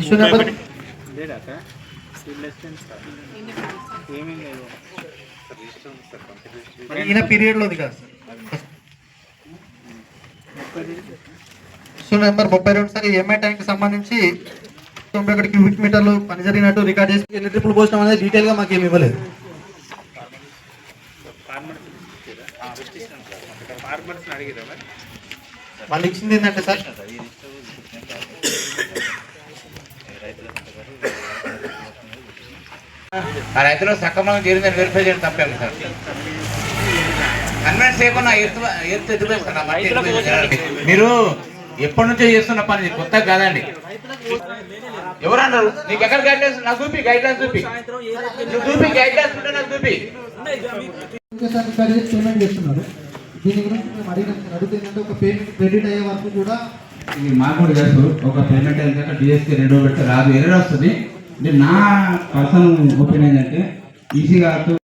Issue number ఈయన పీరియడ్లోది కాదు sir. Issue number 32 sir. ఈ ఎంఐ ట్యాంక్ సంబంధించి 91 క్యూబిక్ మీటర్లు పని జరిగినట్టు రికార్డ్ చేసి ఎన్ని ట్రిపుల్ పోస్టం అనేది డీటెయిల్గా మాకు ఏమి ఇవ్వలేదు. వాళ్ళు ఇచ్చింది ఏంటంటే సార్ ఆ రైతులో సక్రమంగా జరిగిందని వెరిఫై చేయడం తప్పేమి సార్. కన్వెన్స్ చేయకుండా మీరు ఎప్పటి నుంచో చేస్తున్న పని కొత్తగా కాదండి. ఎవరన్నారు నీకు ఎక్కడ గైడ్ లైన్స్ నాకు చూపి, గైడ్ లైన్స్ చూపి, నువ్వు చూపి గైడ్ లైన్స్ ఉంటే నాకు చూపి. పేమెంట్ చేస్తున్నారు. దీని గురించి మేము అడిగితే ఏంటంటే ఒక పేమెంట్ క్రెడిట్ అయ్యే వరకు కూడా ఇది మాకు కూడా తెలుసు. ఒక పేమెంట్ అయితే డిఎస్కి 2 పెడితే రాదు, ఎర్రర్ వస్తుంది. నా పర్సనల్ ఒపీనియన్ అంటే ఈజీగా